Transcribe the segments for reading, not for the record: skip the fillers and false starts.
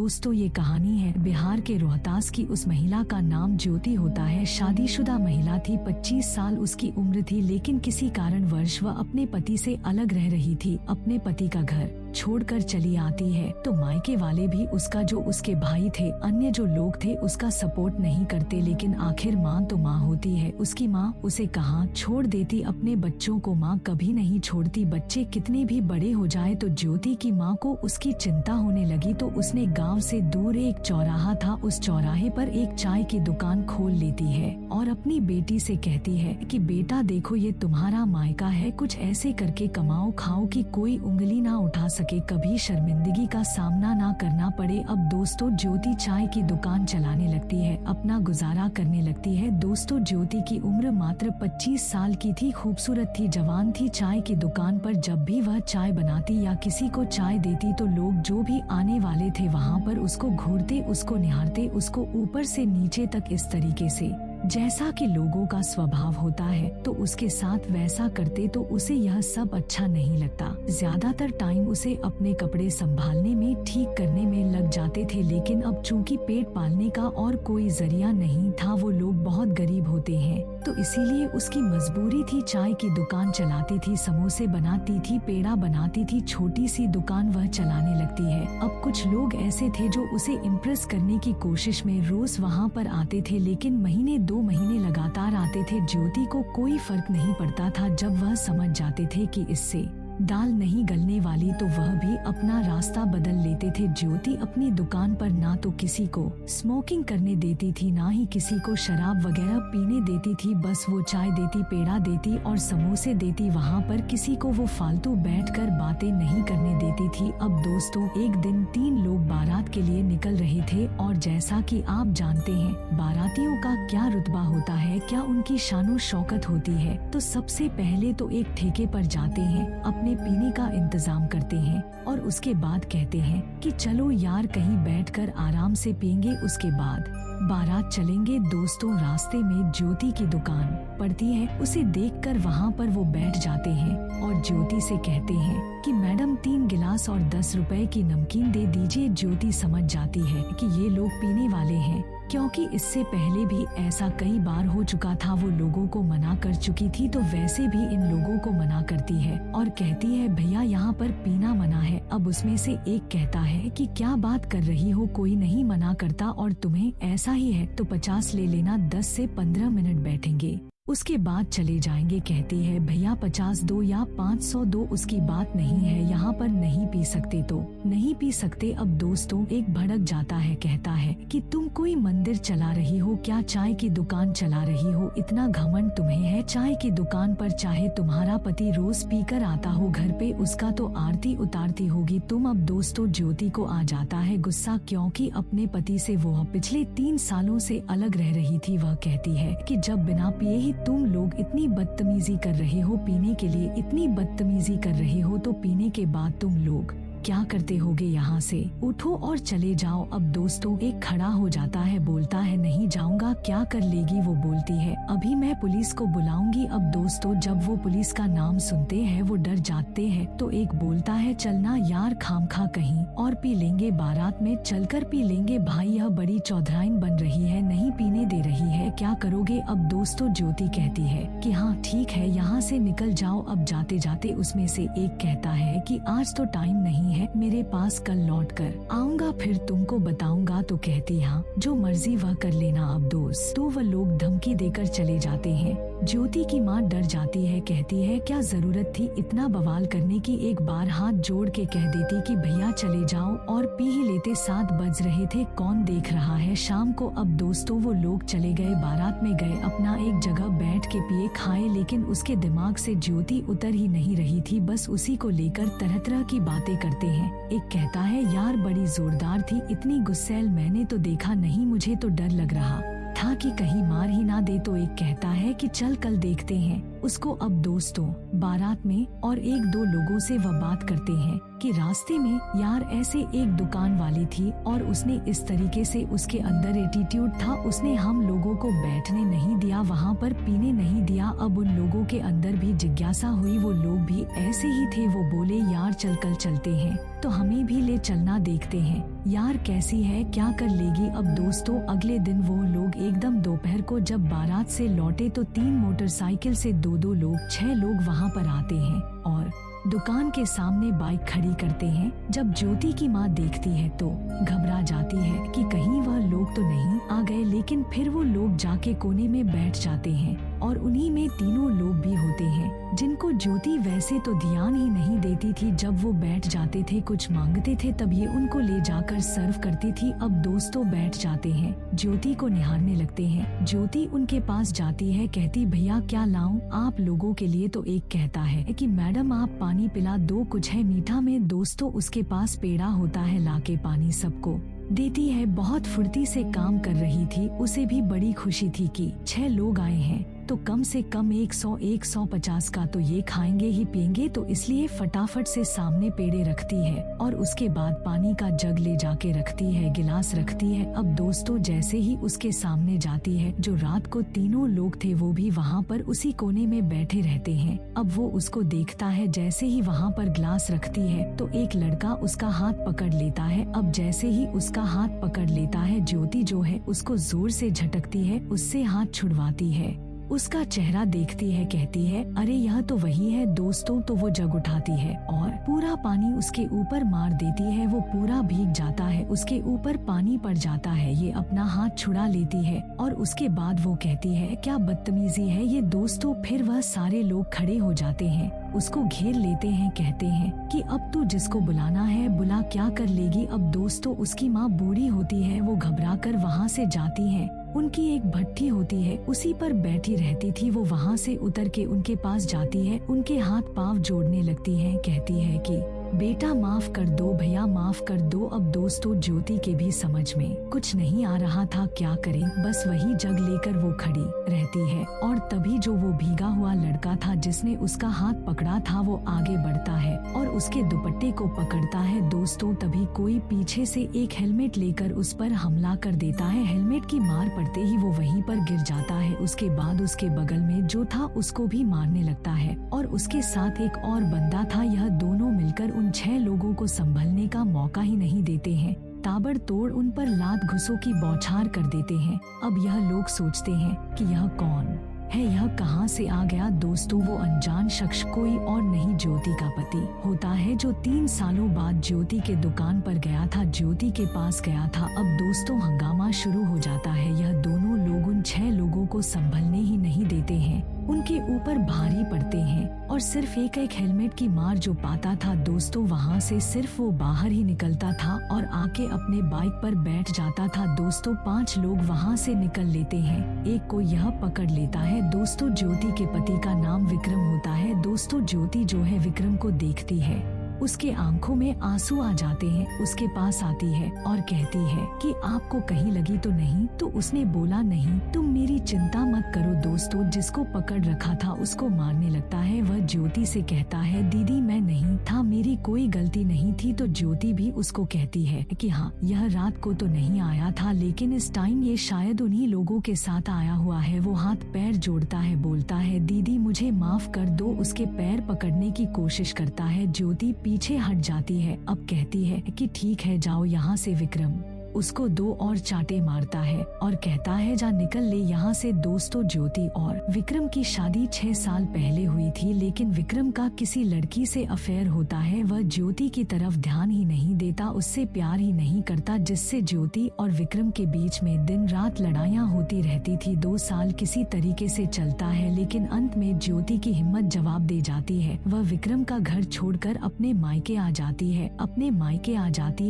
दोस्तों ये कहानी है बिहार के रोहतास की। उस महिला का नाम ज्योति होता है। शादीशुदा महिला थी, 25 साल उसकी उम्र थी, लेकिन किसी कारणवश वह अपने पति से अलग रह रही थी। अपने पति का घर छोड़कर चली आती है तो मायके वाले भी उसका, जो उसके भाई थे, अन्य जो लोग थे, उसका सपोर्ट नहीं करते। लेकिन आखिर माँ तो माँ होती है। उसकी माँ उसे कहाँ छोड़ देती, अपने बच्चों को माँ कभी नहीं छोड़ती। बच्चे कितने भी बड़े हो जाए तो ज्योति की माँ को उसकी चिंता होने लगी। तो उसने गांव से दूर एक चौराहा था, उस चौराहे पर एक चाय की दुकान खोल लेती है और अपनी बेटी से कहती है कि बेटा देखो, ये तुम्हारा मायका है, कुछ ऐसे करके कमाओ खाओ कि कोई उंगली ना उठा सके, कभी शर्मिंदगी का सामना ना करना पड़े। अब दोस्तों ज्योति चाय की दुकान चलाने लगती है, अपना गुजारा करने लगती है। दोस्तों ज्योति की उम्र मात्र 25 साल की थी, खूबसूरत थी, जवान थी। चाय की दुकान पर जब भी वह चाय बनाती या किसी को चाय देती तो लोग जो भी आने वाले थे वहाँ पर उसको घूरते, उसको निहारते, उसको ऊपर से नीचे तक इस तरीके से जैसा कि लोगों का स्वभाव होता है। तो उसके साथ वैसा करते तो उसे यह सब अच्छा नहीं लगता। ज्यादातर टाइम उसे अपने कपड़े संभालने में, ठीक करने में लग जाते थे। लेकिन अब चूंकि पेट पालने का और कोई जरिया नहीं था, वो लोग बहुत गरीब होते हैं, तो इसीलिए उसकी मजबूरी थी। चाय की दुकान चलाती थी, समोसे बनाती थी, पेड़ा बनाती थी, छोटी सी दुकान वह चलाने लगती है। अब कुछ लोग ऐसे थे जो उसे इम्प्रेस करने की कोशिश में रोज वहाँ पर आते थे, लेकिन महीने 2 महीने लगातार आते थे। ज्योति को कोई फर्क नहीं पड़ता था। जब वह समझ जाते थे कि इससे दाल नहीं गलने वाली तो वह भी अपना रास्ता बदल लेते थे। ज्योति अपनी दुकान पर ना तो किसी को स्मोकिंग करने देती थी, ना ही किसी को शराब वगैरह पीने देती थी। बस वो चाय देती, पेड़ा देती और समोसे देती। वहाँ पर किसी को वो फालतू बैठकर बातें नहीं करने देती थी। अब दोस्तों एक दिन 3 लोग बारात के लिए निकल रहे थे और जैसा कि आप जानते हैं बारातियों का क्या रुतबा होता है, क्या उनकी शानो शौकत होती है। तो सबसे पहले तो एक ठेके पर जाते हैं, अपने पीने का इंतजाम करते हैं और उसके बाद कहते हैं कि चलो यार कहीं बैठकर आराम से पियेंगे, उसके बाद बारात चलेंगे। दोस्तों रास्ते में ज्योति की दुकान पड़ती है, उसे देखकर वहाँ पर वो बैठ जाते हैं और ज्योति से कहते हैं कि मैडम 3 गिलास और 10 रुपए की नमकीन दे दीजिए। ज्योति समझ जाती है कि ये लोग पीने वाले हैं, क्योंकि इससे पहले भी ऐसा कई बार हो चुका था। वो लोगों को मना कर चुकी थी, तो वैसे भी इन लोगों को मना करती है और कहती है भैया यहाँ पर पीना मना है। अब उसमें से एक कहता है कि क्या बात कर रही हो, कोई नहीं मना करता और तुम्हें ऐसा ही है तो 50 ले लेना, 10 से 15 मिनट बैठेंगे, उसके बाद चले जाएंगे। कहती है भैया 50 दो या 500 दो, उसकी बात नहीं है, यहाँ पर नहीं पी सकते तो नहीं पी सकते। अब दोस्तों एक भड़क जाता है, कहता है कि तुम कोई मंदिर चला रही हो क्या, चाय की दुकान चला रही हो, इतना घमंड तुम्हें है चाय की दुकान पर, चाहे तुम्हारा पति रोज पीकर आता हो घर पे, उसका तो आरती उतारती होगी तुम। अब दोस्तों ज्योति को आ जाता है गुस्सा, क्योंकि अपने पति से वो पिछले 3 सालों से अलग रह रही थी। वह कहती है कि जब बिना पिए ही तुम लोग इतनी बदतमीजी कर रहे हो, पीने के लिए इतनी बदतमीजी कर रहे हो, तो पीने के बाद तुम लोग क्या करते होगे, यहाँ से उठो और चले जाओ। अब दोस्तों एक खड़ा हो जाता है, बोलता है नहीं जाऊंगा। क्या कर लेगी, वो बोलती है अभी मैं पुलिस को बुलाऊंगी। अब दोस्तों जब वो पुलिस का नाम सुनते हैं वो डर जाते हैं, तो एक बोलता है चलना यार खामखा कहीं और पी लेंगे, बारात में चलकर पी लेंगे। भाई यह बड़ी चौधराइन बन रही है, नहीं पीने दे रही है, क्या करोगे। अब दोस्तों ज्योति कहती है कि हाँ ठीक है यहाँ से निकल जाओ। अब जाते जाते उसमें से एक कहता है कि आज तो टाइम नहीं है मेरे पास, कल लौट कर आऊंगा फिर तुमको बताऊंगा। तो कहती हाँ जो मर्जी वह कर लेना। अब दोस्त तो वह लोग धमकी देकर चले जाते हैं। ज्योति की माँ डर जाती है, कहती है क्या जरूरत थी इतना बवाल करने की, एक बार हाथ जोड़ के कह देती कि भैया चले जाओ और पी ही लेते। 7 बज रहे थे, कौन देख रहा है शाम को। अब दोस्तों वो लोग चले गए, बारात में गए, अपना एक जगह बैठ के पिए खाए, लेकिन उसके दिमाग से ज्योति उतर ही नहीं रही थी, बस उसी को लेकर तरह तरह की बातें करते हैं। एक कहता है यार बड़ी जोरदार थी, इतनी गुस्सैल मैंने तो देखा नहीं, मुझे तो डर लग रहा था कि कहीं मार ही ना दे। तो एक कहता है कि चल कल देखते हैं उसको। अब दोस्तों बारात में और 1-2 लोगों से वह बात करते हैं कि रास्ते में यार ऐसे एक दुकान वाली थी और उसने इस तरीके से, उसके अंदर एटीट्यूड था, उसने हम लोगों को बैठने नहीं दिया, वहाँ पर पीने नहीं दिया। अब उन लोगों के अंदर भी जिज्ञासा हुई, वो लोग भी ऐसे ही थे। वो बोले यार चल कल चलते हैं, तो हमें भी ले चलना, देखते हैं। यार कैसी है, क्या कर लेगी। अब दोस्तों अगले दिन वो लोग एकदम दोपहर को जब बारात से लौटे तो 3 मोटरसाइकिल से 2-2 लोग 6 लोग वहाँ पर आते हैं और दुकान के सामने बाइक खड़ी करते हैं। जब ज्योति की माँ देखती है तो घबरा जाती है कि कहीं वह लोग तो नहीं आ गए, लेकिन फिर वो लोग जाके कोने में बैठ जाते हैं और उन्हीं में तीनों लोग भी होते हैं जिनको ज्योति वैसे तो ध्यान ही नहीं देती थी। जब वो बैठ जाते थे, कुछ मांगते थे, तब ये उनको ले जाकर सर्व करती थी। अब दोस्तों बैठ जाते हैं, ज्योति को निहारने लगते हैं। ज्योति उनके पास जाती है, कहती भैया क्या लाऊं आप लोगों के लिए। तो एक कहता है कि मैडम आप पानी पिला दो, कुछ है मीठा में। दोस्तों उसके पास पेड़ा होता है, लाके पानी सबको देती है। बहुत फुर्ती से काम कर रही थी, उसे भी बड़ी खुशी थी कि 6 लोग आए हैं तो कम से कम 100-150 का तो ये खाएंगे ही पिएंगे, तो इसलिए फटाफट से सामने पेड़े रखती है और उसके बाद पानी का जग ले जाके रखती है, गिलास रखती है। अब दोस्तों जैसे ही उसके सामने जाती है, जो रात को तीनों लोग थे वो भी वहाँ पर उसी कोने में बैठे रहते हैं। अब वो उसको देखता है, जैसे ही वहाँ पर गिलास रखती है तो एक लड़का उसका हाथ पकड़ लेता है। अब जैसे ही उसका हाथ पकड़ लेता है, ज्योति जो है उसको जोर से झटकती है, उससे हाथ छुड़वाती है। उसका चेहरा देखती है, कहती है अरे यह तो वही है। दोस्तों तो वो जग उठाती है और पूरा पानी उसके ऊपर मार देती है। वो पूरा भीग जाता है, उसके ऊपर पानी पड़ जाता है। ये अपना हाथ छुड़ा लेती है और उसके बाद वो कहती है क्या बदतमीजी है ये। दोस्तों फिर वह सारे लोग खड़े हो जाते हैं, उसको घेर लेते हैं, कहते हैं कि अब तू जिसको बुलाना है बुला, क्या कर लेगी। अब दोस्तों उसकी माँ बूढ़ी होती है, वो घबरा कर वहाँ से जाती है। उनकी एक भट्ठी होती है, उसी पर बैठी रहती थी। वो वहाँ से उतर के उनके पास जाती है, उनके हाथ पांव जोड़ने लगती है, कहती है कि बेटा माफ कर दो, भैया माफ कर दो। अब दोस्तों ज्योति के भी समझ में कुछ नहीं आ रहा था, क्या करे। बस वही जग लेकर वो खड़ी रहती है और तभी जो वो भीगा हुआ लड़का था जिसने उसका हाथ पकड़ा था, वो आगे बढ़ता है और उसके दुपट्टे को पकड़ता है। दोस्तों तभी कोई पीछे से एक हेलमेट लेकर उस पर हमला कर देता है। हेलमेट की मार पड़ते ही वो वहीं पर गिर जाता है। उसके बाद उसके बगल में जो था उसको भी मारने लगता है और उसके साथ एक और बंदा था। यह दोनों मिलकर उन 6 लोगों को संभलने का मौका ही नहीं देते हैं, ताबड़तोड़ उन पर लात घुसों की बौछार कर देते हैं। अब यह लोग सोचते हैं कि यह कौन है, यह कहां से आ गया। दोस्तों वो अनजान शख्स कोई और नहीं, ज्योति का पति होता है, जो 3 सालों बाद ज्योति के दुकान पर गया था, ज्योति के पास गया था। अब दोस्तों हंगामा शुरू हो जाता है। यह दोनों लोग उन 6 लोगों को संभलने ही नहीं देते हैं, उनके ऊपर भारी पड़ते हैं और सिर्फ एक हेलमेट की मार जो पाता था। दोस्तों वहाँ से सिर्फ वो बाहर ही निकलता था और आके अपने बाइक पर बैठ जाता था। दोस्तों 5 लोग वहाँ से निकल लेते हैं, एक को यह पकड़ लेता है। दोस्तों ज्योति के पति का नाम विक्रम होता है। दोस्तों ज्योति जो है विक्रम को देखती है, उसके आंखों में आंसू आ जाते हैं। उसके पास आती है और कहती है कि आपको कहीं लगी तो नहीं। तो उसने बोला नहीं, तुम मेरी चिंता मत करो। दोस्तों जिसको पकड़ रखा था उसको मारने लगता है। वह ज्योति से कहता है दीदी मैं नहीं था, मेरी कोई गलती नहीं थी। तो ज्योति भी उसको कहती है कि हाँ यह रात को तो नहीं आया था, लेकिन इस टाइम ये शायद उन्हीं लोगों के साथ आया हुआ है। वो हाथ पैर जोड़ता है, बोलता है दीदी मुझे माफ कर दो। उसके पैर पकड़ने की कोशिश करता है, ज्योति पीछे हट जाती है। अब कहती है कि ठीक है जाओ यहाँ से। विक्रम उसको 2 और चांटे मारता है और कहता है जा निकल ले यहाँ से। दोस्तों ज्योति और विक्रम की शादी 6 साल पहले हुई थी, लेकिन विक्रम का किसी लड़की से अफेयर होता है। वह ज्योति की तरफ ध्यान ही नहीं देता, उससे प्यार ही नहीं करता, जिससे ज्योति और विक्रम के बीच में दिन रात लड़ाइयाँ होती रहती थी। 2 साल किसी तरीके से चलता है, लेकिन अंत में ज्योति की हिम्मत जवाब दे जाती है। वह विक्रम का घर छोड़कर अपने मायके आ जाती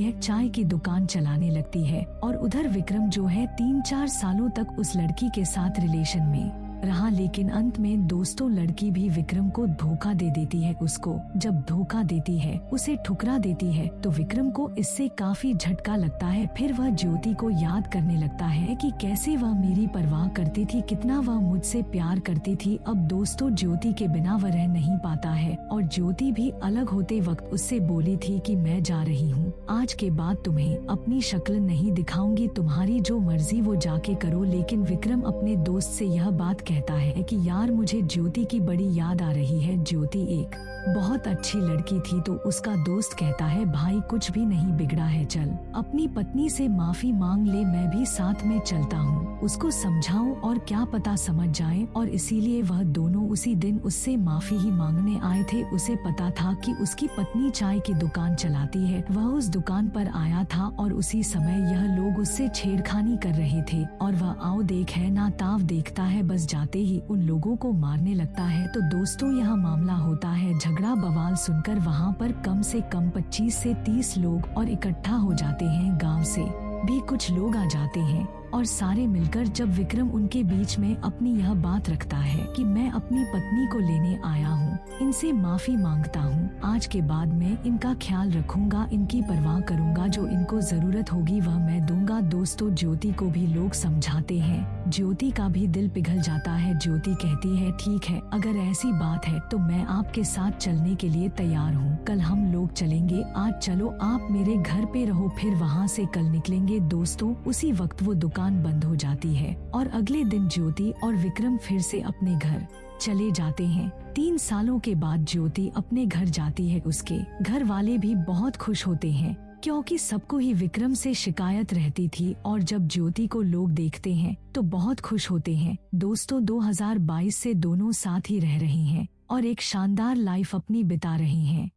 है, चाय की दुकान चलाने लगती है और उधर विक्रम जो है 3-4 सालों तक उस लड़की के साथ रिलेशन में रहा, लेकिन अंत में दोस्तों लड़की भी विक्रम को धोखा दे देती है। उसको जब धोखा देती है, उसे ठुकरा देती है, तो विक्रम को इससे काफी झटका लगता है। फिर वह ज्योति को याद करने लगता है कि कैसे वह मेरी परवाह करती थी, कितना वह मुझसे प्यार करती थी। अब दोस्तों ज्योति के बिना वह रह नहीं पाता है और ज्योति भी अलग होते वक्त उससे बोली थी कि मैं जा रही हूँ, आज के बाद तुम्हें अपनी शक्ल नहीं दिखाऊंगी, तुम्हारी जो मर्जी वो जाके करो। लेकिन विक्रम अपने दोस्त से यह बात कहता है कि यार मुझे ज्योति की बड़ी याद आ रही है। ज्योति एक बहुत अच्छी लड़की थी। तो उसका दोस्त कहता है भाई कुछ भी नहीं बिगड़ा है, चल अपनी पत्नी से माफी मांग ले, मैं भी साथ में चलता हूँ, उसको समझाऊं और क्या पता समझ जाए। और इसीलिए वह दोनों उसी दिन उससे माफी ही मांगने आए थे। उसे पता था कि उसकी पत्नी चाय की दुकान चलाती है। वह उस दुकान पर आया था और उसी समय यह लोग उससे छेड़खानी कर रहे थे और वह आओ देख है ना ताव देखता है, बस जाते ही उन लोगों को मारने लगता है। तो दोस्तों यह मामला होता है। झगड़ा बवाल सुनकर वहाँ पर कम से कम 25 से 30 लोग और इकट्ठा हो जाते हैं। गांव से भी कुछ लोग आ जाते हैं और सारे मिलकर जब विक्रम उनके बीच में अपनी यह बात रखता है कि मैं अपनी पत्नी को लेने आया हूँ, इनसे माफी मांगता हूँ, आज के बाद मैं इनका ख्याल रखूंगा, इनकी परवाह करूंगा, जो इनको जरूरत होगी वह मैं दूंगा। दोस्तों ज्योति को भी लोग समझाते हैं, ज्योति का भी दिल पिघल जाता है। ज्योति कहती है ठीक है, अगर ऐसी बात है तो मैं आपके साथ चलने के लिए तैयार हूँ, कल हम लोग चलेंगे, आज चलो आप मेरे घर पे रहो, फिर वहाँ से कल निकलेंगे। दोस्तों उसी वक्त वो दुकान बंद हो जाती है और अगले दिन ज्योति और विक्रम फिर से अपने घर चले जाते हैं। 3 सालों के बाद ज्योति अपने घर जाती है। उसके घर वाले भी बहुत खुश होते हैं क्योंकि सबको ही विक्रम से शिकायत रहती थी और जब ज्योति को लोग देखते हैं तो बहुत खुश होते हैं। दोस्तों 2022 से दोनों साथ ही रह रही हैं और एक शानदार लाइफ अपनी बिता रही हैं।